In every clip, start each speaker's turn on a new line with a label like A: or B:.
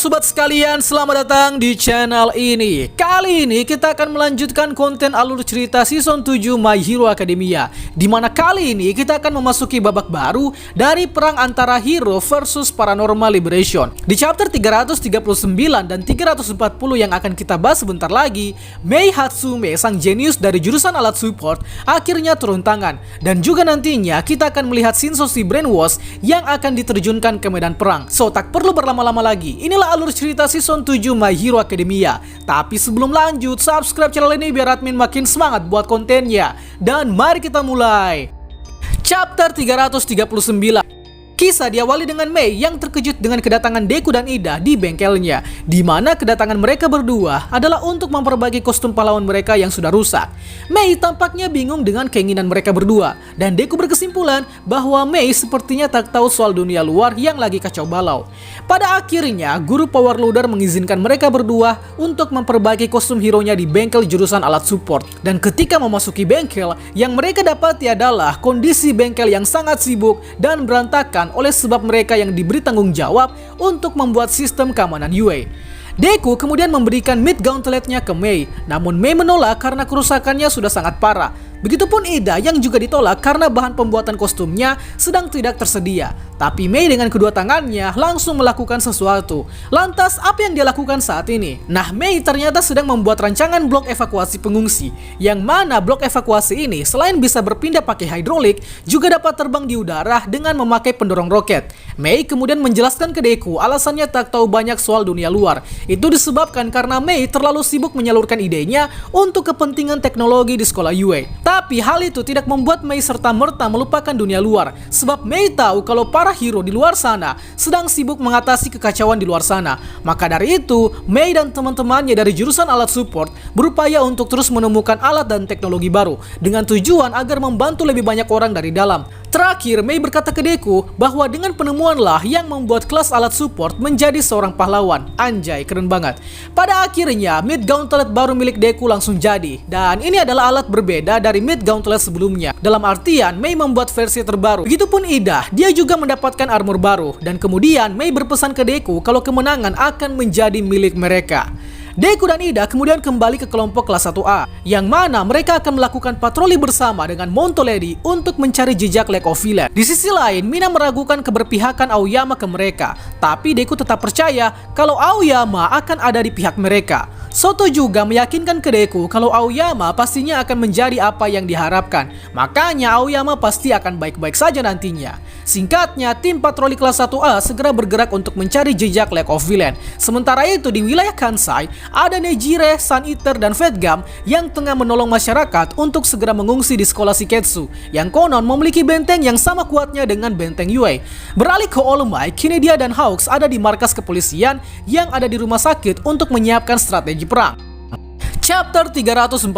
A: sobat sekalian, selamat datang di channel ini. Kali ini kita akan melanjutkan konten alur cerita season 7 My Hero Academia, dimana kali ini kita akan memasuki babak baru dari perang antara hero versus Paranormal Liberation. Di chapter 339 dan 340 yang akan kita bahas sebentar lagi, Mei Hatsume, sang jenius dari jurusan alat support, akhirnya turun tangan. Dan juga nantinya kita akan melihat Shinso si Brainwash yang akan diterjunkan ke medan perang. So, tak perlu berlama-lama lagi, inilah alur cerita season 7 My Hero Academia. Tapi sebelum lanjut, subscribe channel ini biar admin makin semangat buat kontennya. Dan mari kita mulai. Chapter 339. Kisah diawali dengan Mei yang terkejut dengan kedatangan Deku dan Ida di bengkelnya, di mana kedatangan mereka berdua adalah untuk memperbaiki kostum pahlawan mereka yang sudah rusak. Mei tampaknya bingung dengan keinginan mereka berdua, dan Deku berkesimpulan bahwa Mei sepertinya tak tahu soal dunia luar yang lagi kacau balau. Pada akhirnya, guru Power Loader mengizinkan mereka berdua untuk memperbaiki kostum hero-nya di bengkel jurusan alat support. Dan ketika memasuki bengkel, yang mereka dapati adalah kondisi bengkel yang sangat sibuk dan berantakan oleh sebab mereka yang diberi tanggung jawab untuk membuat sistem keamanan UA. Deku kemudian memberikan mid gauntletnya ke Mei, namun Mei menolak karena kerusakannya sudah sangat parah. Begitupun Ida yang juga ditolak karena bahan pembuatan kostumnya sedang tidak tersedia. Tapi Mei dengan kedua tangannya langsung melakukan sesuatu. Lantas apa yang dia lakukan saat ini? Nah, Mei ternyata sedang membuat rancangan blok evakuasi pengungsi, yang mana blok evakuasi ini selain bisa berpindah pakai hidrolik, juga dapat terbang di udara dengan memakai pendorong roket. Mei kemudian menjelaskan ke Deku alasannya tak tahu banyak soal dunia luar. Itu disebabkan karena Mei terlalu sibuk menyalurkan idenya untuk kepentingan teknologi di sekolah UA. Tapi hal itu tidak membuat Mei serta-merta melupakan dunia luar, sebab Mei tahu kalau para hero di luar sana sedang sibuk mengatasi kekacauan di luar sana. Maka dari itu, Mei dan teman-temannya dari jurusan alat support berupaya untuk terus menemukan alat dan teknologi baru dengan tujuan agar membantu lebih banyak orang dari dalam. Terakhir, Mei berkata ke Deku bahwa dengan penemuanlah yang membuat kelas alat support menjadi seorang pahlawan. Anjay, keren banget. Pada akhirnya, mid gauntlet baru milik Deku langsung jadi. Dan ini adalah alat berbeda dari mid gauntlet sebelumnya. Dalam artian, Mei membuat versi terbaru. Begitupun Ida, dia juga mendapatkan armor baru. Dan kemudian, Mei berpesan ke Deku kalau kemenangan akan menjadi milik mereka. Deku dan Ida kemudian kembali ke kelompok kelas 1A, yang mana mereka akan melakukan patroli bersama dengan Monto Lady untuk mencari jejak Lack of Villain. Di sisi lain, Mina meragukan keberpihakan Aoyama ke mereka, tapi Deku tetap percaya kalau Aoyama akan ada di pihak mereka. Soto juga meyakinkan ke Deku kalau Aoyama pastinya akan menjadi apa yang diharapkan, makanya Aoyama pasti akan baik-baik saja nantinya. Singkatnya, tim patroli kelas 1A segera bergerak untuk mencari jejak Lack of Villain. Sementara itu di wilayah Kansai, ada Nejire, Sun Eater, dan Fate Gum yang tengah menolong masyarakat untuk segera mengungsi di sekolah Shiketsu, yang konon memiliki benteng yang sama kuatnya dengan benteng Yue. Beralih ke All Might, kini dia dan Hawks ada di markas kepolisian yang ada di rumah sakit untuk menyiapkan strategi perang. Chapter 340.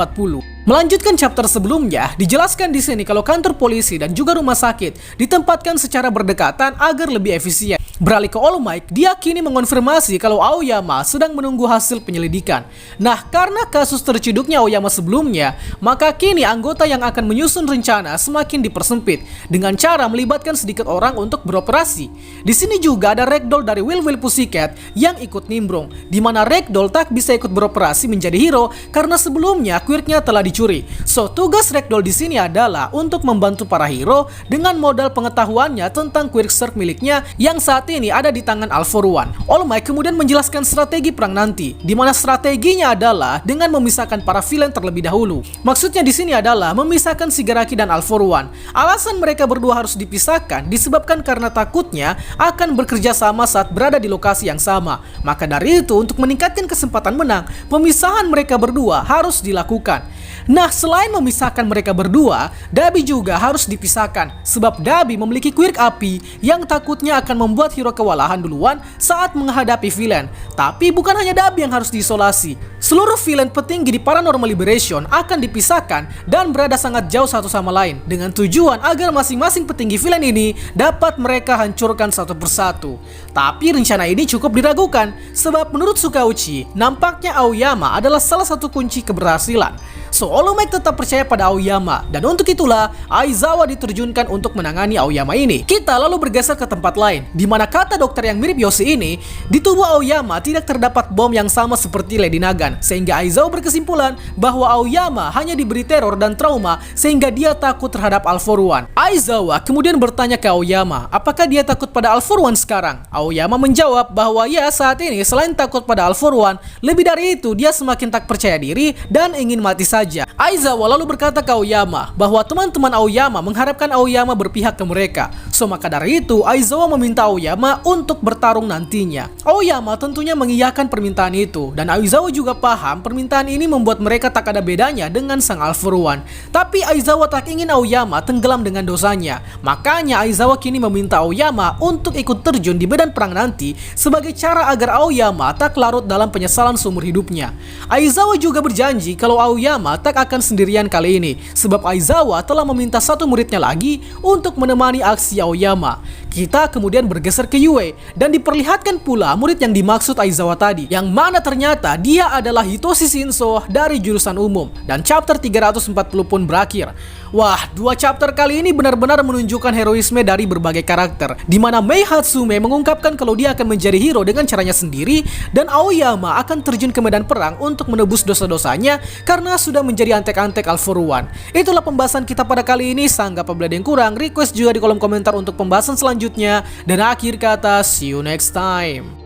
A: Melanjutkan chapter sebelumnya, dijelaskan di sini kalau kantor polisi dan juga rumah sakit ditempatkan secara berdekatan agar lebih efisien. Beralih ke All Might, dia kini mengonfirmasi kalau Aoyama sedang menunggu hasil penyelidikan. Nah, karena kasus terciduknya Aoyama sebelumnya, maka kini anggota yang akan menyusun rencana semakin dipersempit dengan cara melibatkan sedikit orang untuk beroperasi. Di sini juga ada Ragdoll dari Will Will Pussycat yang ikut nimbrung, di mana Ragdoll tak bisa ikut beroperasi menjadi hero karena sebelumnya quirknya telah dicuri. So, tugas Ragdoll di sini adalah untuk membantu para hero dengan modal pengetahuannya tentang quirk Zerg miliknya yang saat ini ada di tangan All For One. All Might kemudian menjelaskan strategi perang nanti, di mana strateginya adalah dengan memisahkan para villain terlebih dahulu. Maksudnya di sini adalah memisahkan Shigaraki dan All For One. Alasan mereka berdua harus dipisahkan disebabkan karena takutnya akan bekerja sama saat berada di lokasi yang sama. Maka dari itu, untuk meningkatkan kesempatan menang, pemisahan mereka berdua harus dilakukan. Nah, selain memisahkan mereka berdua, Dabi juga harus dipisahkan, sebab Dabi memiliki quirk api yang takutnya akan membuat hero kewalahan duluan saat menghadapi villain. Tapi bukan hanya Dabi yang harus diisolasi. Seluruh villain petinggi di Paranormal Liberation akan dipisahkan dan berada sangat jauh satu sama lain, dengan tujuan agar masing-masing petinggi villain ini dapat mereka hancurkan satu persatu. Tapi rencana ini cukup diragukan, sebab menurut Sukauchi, nampaknya Aoyama adalah salah satu kunci keberhasilan. So All Might tetap percaya pada Aoyama, dan untuk itulah Aizawa diterjunkan untuk menangani Aoyama ini. Kita lalu bergeser ke tempat lain, di mana kata dokter yang mirip Yoshi ini, di tubuh Aoyama tidak terdapat bom yang sama seperti Lady Nagan, sehingga Aizawa berkesimpulan bahwa Aoyama hanya diberi teror dan trauma sehingga dia takut terhadap All For One. Aizawa kemudian bertanya ke Aoyama, apakah dia takut pada All For One sekarang? Aoyama menjawab bahwa ya, saat ini selain takut pada All For One, lebih dari itu dia semakin tak percaya diri dan ingin mati saja. Aizawa lalu berkata ke Aoyama bahwa teman-teman Aoyama mengharapkan Aoyama berpihak ke mereka. So maka dari itu Aizawa meminta Aoyama untuk bertarung nantinya. Aoyama tentunya mengiyakan permintaan itu, dan Aizawa juga paham permintaan ini membuat mereka tak ada bedanya dengan sang All For One. Tapi Aizawa tak ingin Aoyama tenggelam dengan dosanya. Makanya Aizawa kini meminta Aoyama untuk ikut terjun di medan perang nanti sebagai cara agar Aoyama tak larut dalam penyesalan seumur hidupnya. Aizawa juga berjanji kalau Aoyama tak akan sendirian kali ini, sebab Aizawa telah meminta satu muridnya lagi untuk menemani aksi Aoyama. Kita kemudian bergeser ke Yue, dan diperlihatkan pula murid yang dimaksud Aizawa tadi, yang mana ternyata dia adalah Hitoshi Shinso dari jurusan umum, dan chapter 340 pun berakhir. Wah, dua chapter kali ini benar-benar menunjukkan heroisme dari berbagai karakter, di mana Mei Hatsume mengungkapkan kalau dia akan menjadi hero dengan caranya sendiri, dan Aoyama akan terjun ke medan perang untuk menebus dosa-dosanya karena sudah menjadi antek-antek All For One. Itulah pembahasan kita pada kali ini. Sanggap apabila ada yang kurang, request juga di kolom komentar untuk pembahasan selanjutnya. Dan akhir kata, see you next time.